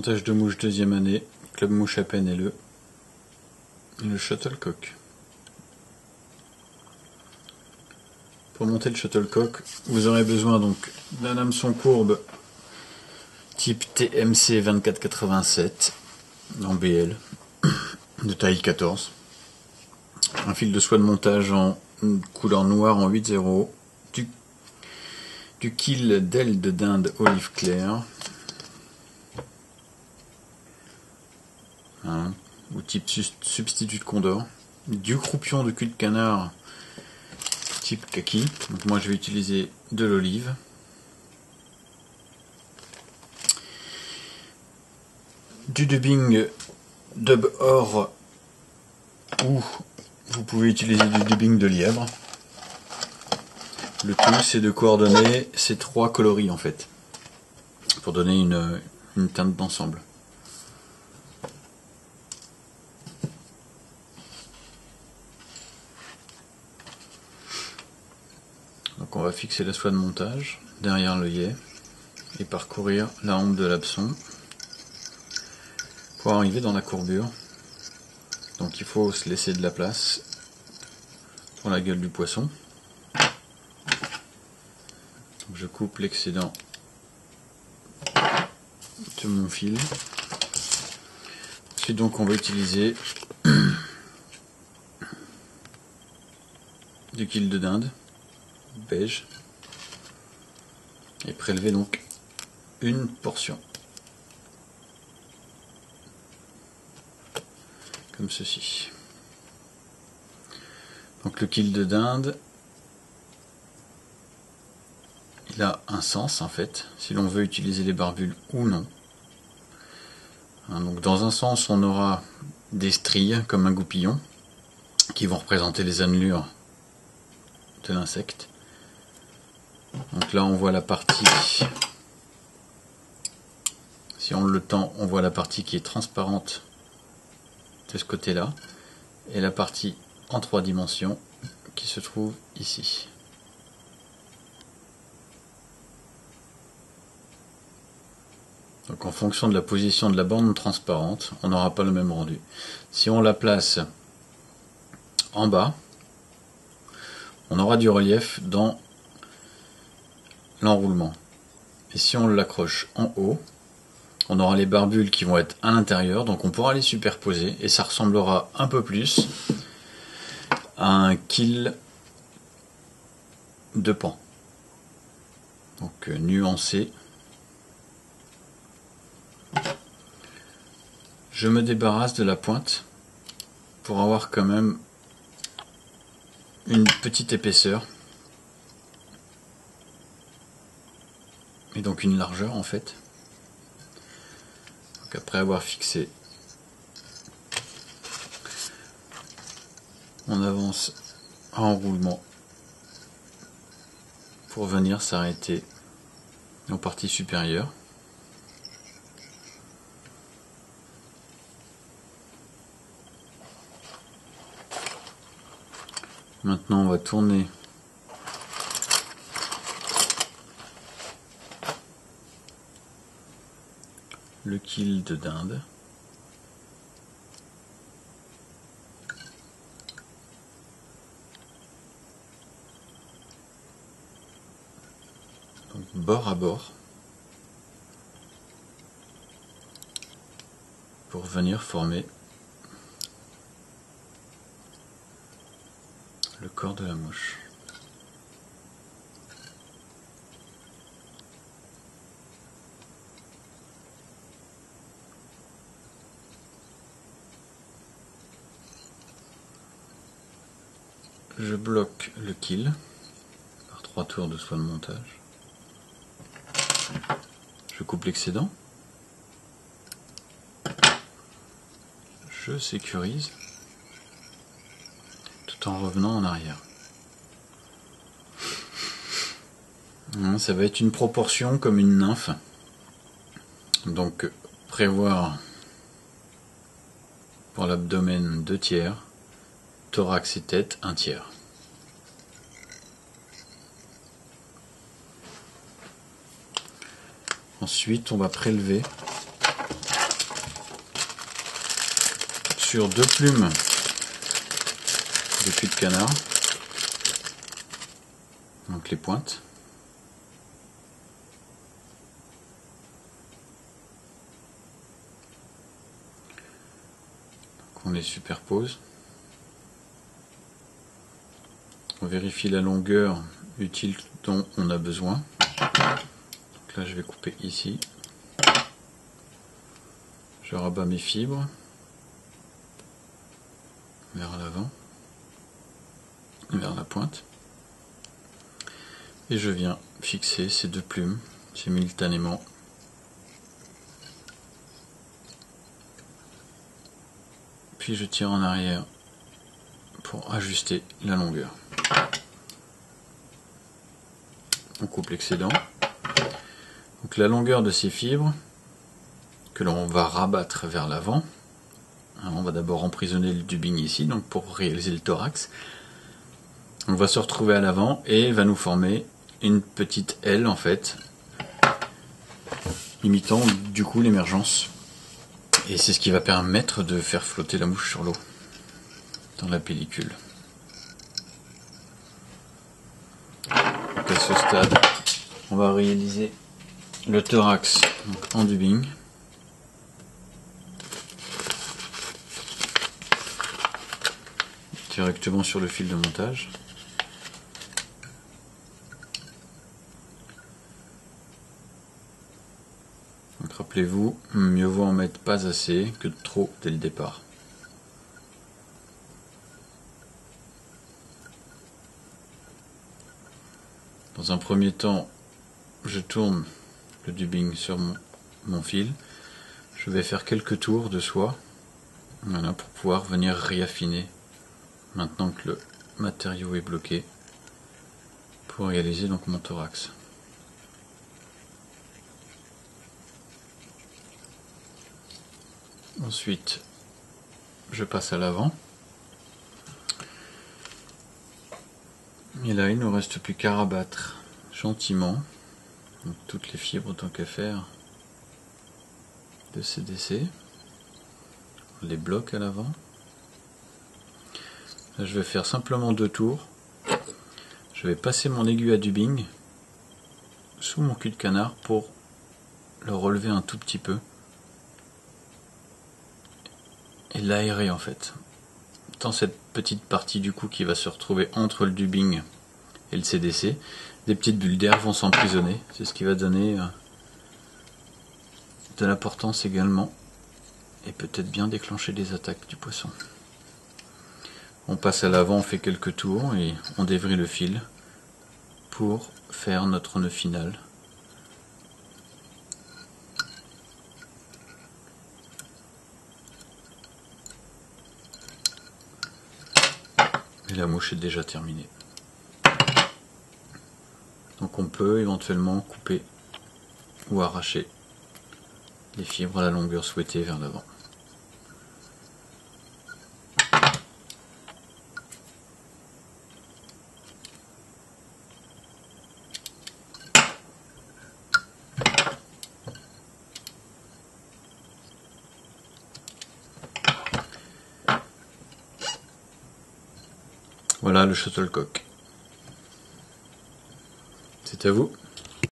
Montage de mouche deuxième année, Club Mouche à peine et le shuttlecock. Pour monter le shuttlecock, vous aurez besoin donc d'un hameçon courbe type TMC 2487 en BL de taille 14, un fil de soie de montage en couleur noire en 8-0, du kill d'aile de dinde olive claire, ou type substitut de condor, du croupion de cul de canard type kaki. Donc moi je vais utiliser de l'olive, du dubbing dub or, ou vous pouvez utiliser du dubbing de lièvre. Le tout c'est de coordonner ces trois coloris en fait pour donner une teinte d'ensemble. Donc on va fixer la soie de montage derrière l'œillet et parcourir la hampe de l'hameçon pour arriver dans la courbure. Donc il faut se laisser de la place pour la gueule du poisson. Donc je coupe l'excédent de mon fil. Ensuite donc on va utiliser du kill de dinde beige et prélever donc une portion comme ceci. Donc le kill de dinde, il a un sens en fait, si l'on veut utiliser les barbules ou non. Donc dans un sens on aura des stries comme un goupillon qui vont représenter les annelures de l'insecte. Donc là on voit la partie, si on le tend, on voit la partie qui est transparente de ce côté là et la partie en 3 dimensions qui se trouve ici. Donc en fonction de la position de la bande transparente, on n'aura pas le même rendu. Si on la place en bas, on aura du relief dans l'enroulement. Et si on l'accroche en haut, on aura les barbules qui vont être à l'intérieur, donc on pourra les superposer et ça ressemblera un peu plus à un kill de pan. Donc nuancé. Je me débarrasse de la pointe pour avoir quand même une petite épaisseur et donc une largeur en fait. Donc après avoir fixé, on avance à enroulement pour venir s'arrêter en partie supérieure. Maintenant on va tourner le kill de dinde. Donc bord à bord pour venir former le corps de la mouche. Je bloque le kill par 3 tours de soie de montage. Je coupe l'excédent. Je sécurise tout en revenant en arrière. Ça va être une proportion comme une nymphe. Donc prévoir pour l'abdomen 2 tiers, thorax et tête 1 tiers. Ensuite on va prélever sur 2 plumes de cul de canard, donc les pointes. Donc on les superpose. On vérifie la longueur utile dont on a besoin. Donc là je vais couper ici. Je rabats mes fibres vers l'avant, vers la pointe, et je viens fixer ces 2 plumes simultanément. Puis je tire en arrière pour ajuster la longueur. On coupe l'excédent. Donc la longueur de ces fibres que l'on va rabattre vers l'avant. On va d'abord emprisonner le dubbing ici, donc pour réaliser le thorax. On va se retrouver à l'avant et va nous former une petite aile en fait, imitant du coup l'émergence. Et c'est ce qui va permettre de faire flotter la mouche sur l'eau dans la pellicule. Donc à ce stade, on va réaliser le thorax donc en dubbing. Directement sur le fil de montage. Donc rappelez-vous, mieux vaut en mettre pas assez que trop dès le départ. Dans un premier temps, je tourne le dubbing sur mon fil. Je vais faire quelques tours de soie, voilà, pour pouvoir venir réaffiner maintenant que le matériau est bloqué, pour réaliser donc mon thorax. Ensuite, je passe à l'avant. Et là, il ne nous reste plus qu'à rabattre gentiment donc toutes les fibres tant qu'à faire de CDC. On les bloque à l'avant. Là, je vais faire simplement 2 tours. Je vais passer mon aiguille à dubbing sous mon cul de canard pour le relever un tout petit peu et l'aérer en fait. Dans cette petite partie du coup qui va se retrouver entre le dubbing et le CDC, des petites bulles d'air vont s'emprisonner. C'est ce qui va donner de l'importance également et peut-être bien déclencher des attaques du poisson. On passe à l'avant, on fait quelques tours et on dévrie le fil pour faire notre nœud final. Et la mouche est déjà terminée. Donc on peut éventuellement couper ou arracher les fibres à la longueur souhaitée vers l'avant. Voilà le shuttlecock. C'est à vous.